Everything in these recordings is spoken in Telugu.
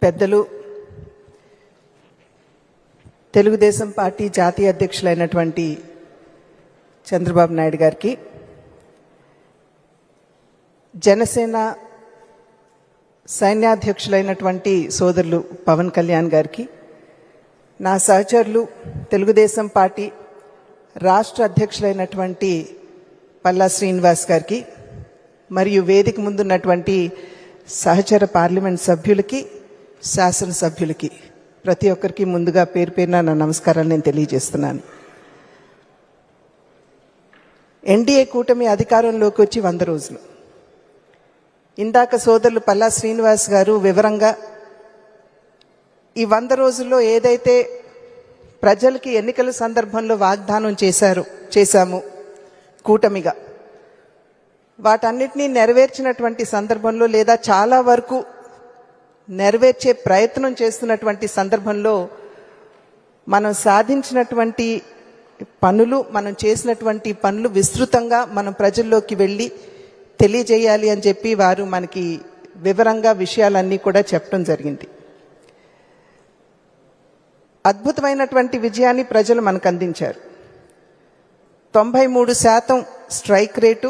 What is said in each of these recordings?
పెద్దలు తెలుగుదేశం పార్టీ జాతీయ అధ్యక్షులైనటువంటి చంద్రబాబు నాయుడు గారికి, జనసేన సైన్యాధ్యక్షులైనటువంటి సోదరులు పవన్ కళ్యాణ్ గారికి, నా సహచరులు తెలుగుదేశం పార్టీ రాష్ట్ర అధ్యక్షులైనటువంటి పల్లా శ్రీనివాస్ గారికి, మరియు వేదిక ముందున్నటువంటి సహచర పార్లమెంట్ సభ్యులకి, శాసనసభ్యులకి ప్రతి ఒక్కరికి ముందుగా పేరు పేరున నా నమస్కారాలు నేను తెలియజేస్తున్నాను. ఎన్డీఏ కూటమి అధికారంలోకి వచ్చి 100 రోజులు. ఇందాక సోదరులు పల్లా శ్రీనివాస్ గారు వివరంగా ఈ 100 రోజుల్లో ఏదైతే ప్రజలకి ఎన్నికల సందర్భంలో వాగ్దానం చేశాము కూటమిగా, వాటన్నిటినీ నెరవేర్చినటువంటి సందర్భంలో లేదా చాలా వరకు నెరవేర్చే ప్రయత్నం చేస్తున్నటువంటి సందర్భంలో మనం సాధించినటువంటి పనులు, మనం చేసినటువంటి పనులు విస్తృతంగా మనం ప్రజల్లోకి వెళ్ళి తెలియజేయాలి అని చెప్పి వారు మనకి వివరంగా విషయాలన్నీ కూడా చెప్పడం జరిగింది. అద్భుతమైనటువంటి విజయాన్ని ప్రజలు మనకు అందించారు. 93% స్ట్రైక్ రేటు,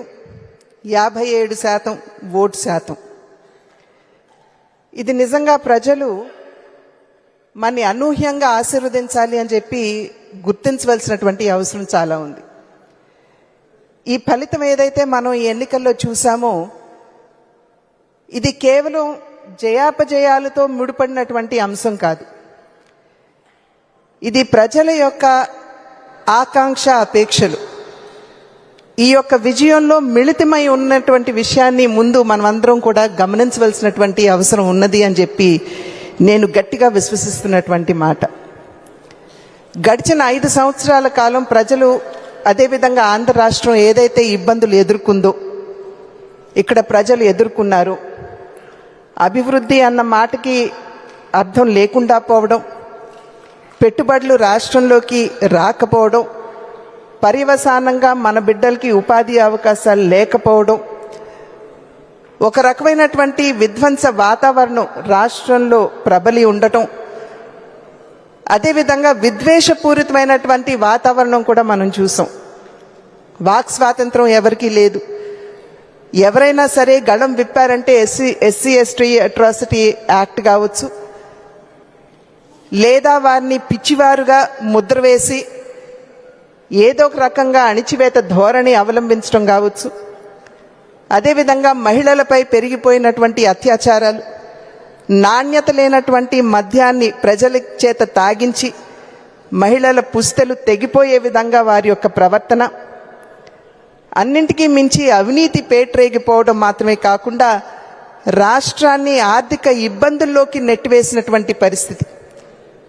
57% ఓటు శాతం. ఇది నిజంగా ప్రజలు మనని అనూహ్యంగా ఆశీర్వదించాలి అని చెప్పి గుర్తించవలసినటువంటి అవసరం చాలా ఉంది. ఈ ఫలితం ఏదైతే మనం ఈ ఎన్నికల్లో చూసామో, ఇది కేవలం జయాపజయాలతో ముడిపడినటువంటి అంశం కాదు. ఇది ప్రజల యొక్క ఆకాంక్ష, అపేక్షలు ఈ యొక్క విజయంలో మిళితమై ఉన్నటువంటి విషయాన్ని ముందు మనమందరం కూడా గమనించవలసినటువంటి అవసరం ఉన్నది అని చెప్పి నేను గట్టిగా విశ్వసిస్తున్నటువంటి మాట. గడిచిన 5 సంవత్సరాల కాలం ప్రజలు, అదేవిధంగా ఆంధ్ర రాష్ట్రం ఏదైతే ఇబ్బందులు ఎదుర్కొందో, ఇక్కడ ప్రజలు ఎదుర్కొన్నారు. అభివృద్ధి అన్న మాటకి అర్థం లేకుండా పోవడం, పెట్టుబడులు రాష్ట్రంలోకి రాకపోవడం, పర్యవసానంగా మన బిడ్డలకి ఉపాధి అవకాశాలు లేకపోవడం, ఒక రకమైనటువంటి విధ్వంస వాతావరణం రాష్ట్రంలో ప్రబలి ఉండటం, అదేవిధంగా విద్వేషపూరితమైనటువంటి వాతావరణం కూడా మనం చూసాం. వాక్ స్వాతంత్రం ఎవరికీ లేదు. ఎవరైనా సరే గళం విప్పారంటే ఎస్సీ ఎస్టీ అట్రాసిటీ యాక్ట్ కావచ్చు, లేదా వారిని పిచ్చివారుగా ముద్ర వేసి ఏదో ఒక రకంగా అణిచివేత ధోరణి అవలంబించడం కావచ్చు, అదేవిధంగా మహిళలపై పెరిగిపోయినటువంటి అత్యాచారాలు, నాణ్యత లేనటువంటి మద్యాన్ని ప్రజల చేత తాగించి మహిళల పుస్తెలు తెగిపోయే విధంగా వారి యొక్క ప్రవర్తన, అన్నింటికీ మించి అవినీతి పేట్రేగిపోవడం మాత్రమే కాకుండా రాష్ట్రాన్ని ఆర్థిక ఇబ్బందుల్లోకి నెట్టివేసినటువంటి పరిస్థితి.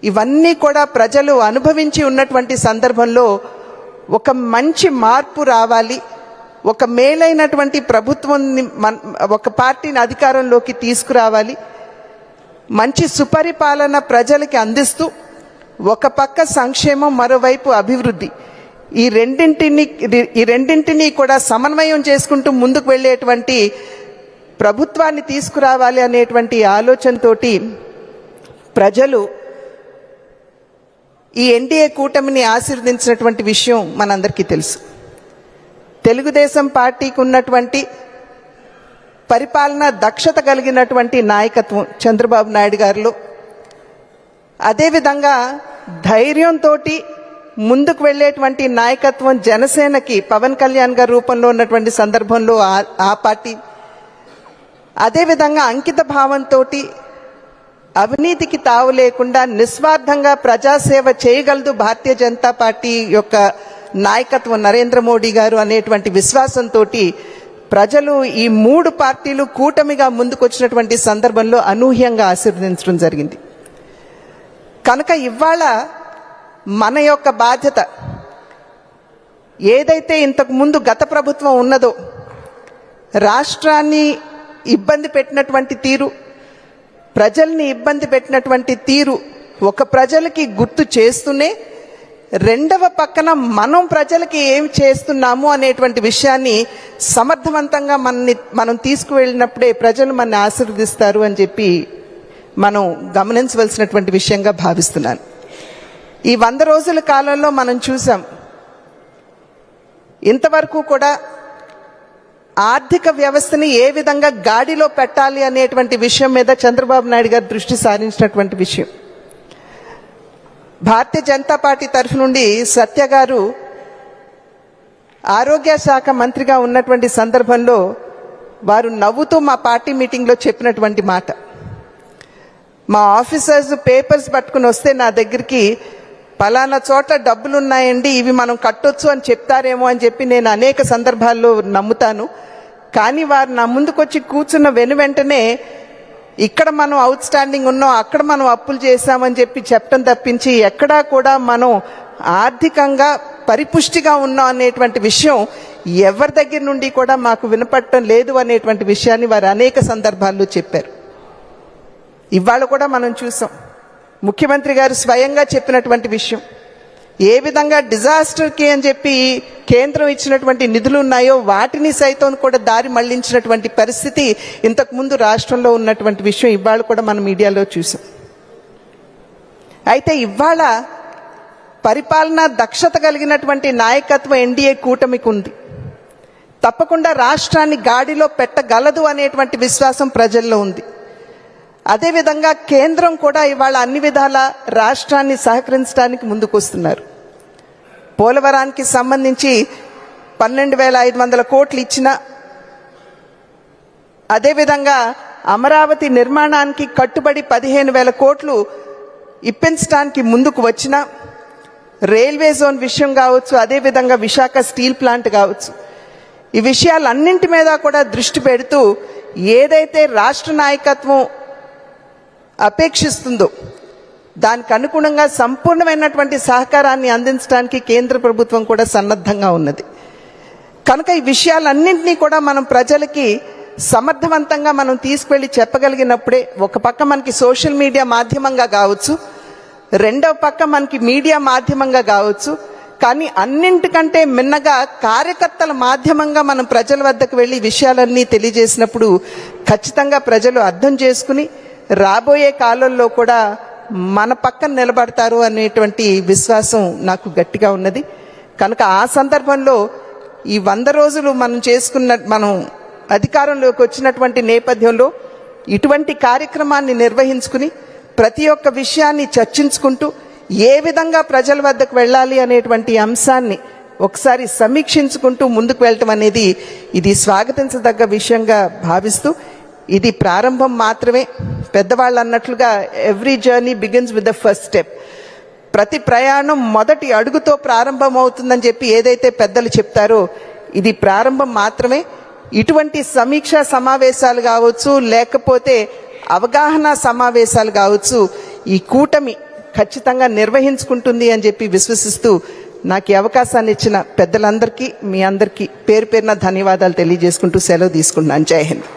ఇవన్నీ కూడా ప్రజలు అనుభవించి ఉన్నటువంటి సందర్భంలో ఒక మంచి మార్పు రావాలి, ఒక మేలైనటువంటి ప్రభుత్వాన్ని, ఒక పార్టీని అధికారంలోకి తీసుకురావాలి, మంచి సుపరిపాలన ప్రజలకి అందిస్తూ ఒక పక్క సంక్షేమం, మరోవైపు అభివృద్ధి, ఈ రెండింటినీ కూడా సమన్వయం చేసుకుంటూ ముందుకు వెళ్ళేటువంటి ప్రభుత్వాన్ని తీసుకురావాలి అనేటువంటి ఆలోచనతోటి ప్రజలు ఈ ఎన్డీఏ కూటమిని ఆశీర్వదించినటువంటి విషయం మనందరికీ తెలుసు. తెలుగుదేశం పార్టీకి ఉన్నటువంటి పరిపాలన దక్షత కలిగినటువంటి నాయకత్వం చంద్రబాబు నాయుడు గారిలో, అదేవిధంగా ధైర్యంతో ముందుకు వెళ్ళేటువంటి నాయకత్వం జనసేనకి పవన్ కళ్యాణ్ గారి రూపంలో ఉన్నటువంటి సందర్భంలో ఆ పార్టీ, అదేవిధంగా అంకిత భావంతో అవినీతికి తావు లేకుండా నిస్వార్థంగా ప్రజాసేవ చేయగలదు భారతీయ జనతా పార్టీ యొక్క నాయకత్వం, నరేంద్ర మోడీ గారు అనేటువంటి విశ్వాసంతో ప్రజలు ఈ 3 పార్టీలు కూటమిగా ముందుకొచ్చినటువంటి సందర్భంలో అనూహ్యంగా ఆశీర్వదించడం జరిగింది. కనుక ఇవాళ మన యొక్క బాధ్యత ఏదైతే ఇంతకు ముందు గత ప్రభుత్వం ఉన్నదో, రాష్ట్రాన్ని ఇబ్బంది పెట్టినటువంటి తీరు, ప్రజల్ని ఇబ్బంది పెట్టినటువంటి తీరు ఒక ప్రజలకి గుర్తు చేస్తూనే, రెండవ పక్కన మనం ప్రజలకి ఏం చేస్తున్నాము అనేటువంటి విషయాన్ని సమర్థవంతంగా మనం తీసుకువెళ్ళినప్పుడే ప్రజలు మనని ఆశీర్వదిస్తారు అని చెప్పి మనం గమనించవలసినటువంటి విషయంగా భావిస్తున్నాను. ఈ 100 రోజుల కాలంలో మనం చూసాం, ఇంతవరకు కూడా ఆర్థిక వ్యవస్థని ఏ విధంగా గాడిలో పెట్టాలి అనేటువంటి విషయం మీద చంద్రబాబు నాయుడు గారు దృష్టి సారించినటువంటి విషయం. భారతీయ జనతా పార్టీ తరఫు నుండి సత్య గారు ఆరోగ్య శాఖ మంత్రిగా ఉన్నటువంటి సందర్భంలో వారు నవ్వుతూ మా పార్టీ మీటింగ్లో చెప్పినటువంటి మాట, మా ఆఫీసర్స్ పేపర్స్ పట్టుకుని వస్తే నా దగ్గరికి పలానా చోట్ల డబ్బులున్నాయండి, ఇవి మనం కట్టొచ్చు అని చెప్తారేమో అని చెప్పి నేను అనేక సందర్భాల్లో నమ్ముతాను. కానీ వారు నా ముందుకొచ్చి కూర్చున్న వెంటనే ఇక్కడ మనం అవుట్ స్టాండింగ్ ఉన్నాం, అక్కడ మనం అప్పులు చేశామని చెప్పి చెప్పడం తప్పించి ఎక్కడా కూడా మనం ఆర్థికంగా పరిపుష్టిగా ఉన్నాం అనేటువంటి విషయం ఎవరి దగ్గర నుండి కూడా మాకు వినపడటం లేదు అనేటువంటి విషయాన్ని వారు అనేక సందర్భాల్లో చెప్పారు. ఇవాళ కూడా మనం చూసాం, ముఖ్యమంత్రి గారు స్వయంగా చెప్పినటువంటి విషయం, ఏ విధంగా డిజాస్టర్కి అని చెప్పి కేంద్రం ఇచ్చినటువంటి నిధులు ఉన్నాయో వాటిని సైతం కూడా దారి మళ్లించినటువంటి పరిస్థితి ఇంతకుముందు రాష్ట్రంలో ఉన్నటువంటి విషయం ఇవాళ కూడా మనం మీడియాలో చూసాం. అయితే ఇవాళ పరిపాలనా దక్షత కలిగినటువంటి నాయకత్వం ఎన్డీఏ కూటమికి ఉంది. తప్పకుండా రాష్ట్రాన్ని గాడిలో పెట్టగలదు అనేటువంటి విశ్వాసం ప్రజల్లో ఉంది. అదేవిధంగా కేంద్రం కూడా ఇవాళ అన్ని విధాల రాష్ట్రాన్ని సహకరించడానికి ముందుకొస్తున్నారు. పోలవరానికి సంబంధించి 12,500 కోట్లు ఇచ్చిన, అదేవిధంగా అమరావతి నిర్మాణానికి కట్టుబడి 15,000 కోట్లు ఇప్పించడానికి ముందుకు వచ్చిన, రైల్వే జోన్ విషయం కావచ్చు, అదేవిధంగా విశాఖ స్టీల్ ప్లాంట్ కావచ్చు, ఈ విషయాలన్నింటి మీద కూడా దృష్టి పెడుతూ ఏదైతే రాష్ట్ర నాయకత్వం అపేక్షిస్తుందో దానికి అనుగుణంగా సంపూర్ణమైనటువంటి సహకారాన్ని అందించడానికి కేంద్ర ప్రభుత్వం కూడా సన్నద్ధంగా ఉన్నది. కనుక ఈ విషయాలన్నింటినీ కూడా మనం ప్రజలకి సమర్థవంతంగా మనం తీసుకువెళ్ళి చెప్పగలిగినప్పుడే ఒక పక్క మనకి సోషల్ మీడియా మాధ్యమంగా కావచ్చు, రెండవ పక్క మనకి మీడియా మాధ్యమంగా కావచ్చు, కానీ అన్నింటికంటే మిన్నగా కార్యకర్తల మాధ్యమంగా మనం ప్రజల వద్దకు వెళ్ళి విషయాలన్నీ తెలియజేసినప్పుడు ఖచ్చితంగా ప్రజలు అర్థం చేసుకుని రాబోయే కాలంలో కూడా మన పక్కన నిలబడతారు అనేటువంటి విశ్వాసం నాకు గట్టిగా ఉన్నది. కనుక ఆ సందర్భంలో ఈ 100 రోజులు మనం అధికారంలోకి వచ్చినటువంటి నేపథ్యంలో ఇటువంటి కార్యక్రమాన్ని నిర్వహించుకుని ప్రతి ఒక్క విషయాన్ని చర్చించుకుంటూ ఏ విధంగా ప్రజల వద్దకు వెళ్ళాలి అనేటువంటి అంశాన్ని ఒకసారి సమీక్షించుకుంటూ ముందుకు వెళ్ళటం అనేది ఇది స్వాగతించదగ్గ విషయంగా భావిస్తూ, ఇది ప్రారంభం మాత్రమే. పెద్దవాళ్ళు అన్నట్లుగా every journey begins with the first step. ప్రతి ప్రయాణం మొదటి అడుగుతో ప్రారంభం అవుతుందని చెప్పి ఏదైతే పెద్దలు చెప్తారో ఇది ప్రారంభం మాత్రమే. ఇటువంటి సమీక్షా సమావేశాలు కావచ్చు, లేకపోతే అవగాహన సమావేశాలు కావచ్చు, ఈ కూటమి ఖచ్చితంగా నిర్వహించుకుంటుంది అని చెప్పి విశ్వసిస్తూ నాకు ఈ అవకాశాన్ని ఇచ్చిన పెద్దలందరికీ, మీ అందరికీ పేరు పేరున ధన్యవాదాలు తెలియజేసుకుంటూ సెలవు తీసుకుంటున్నాను. జై హింద్.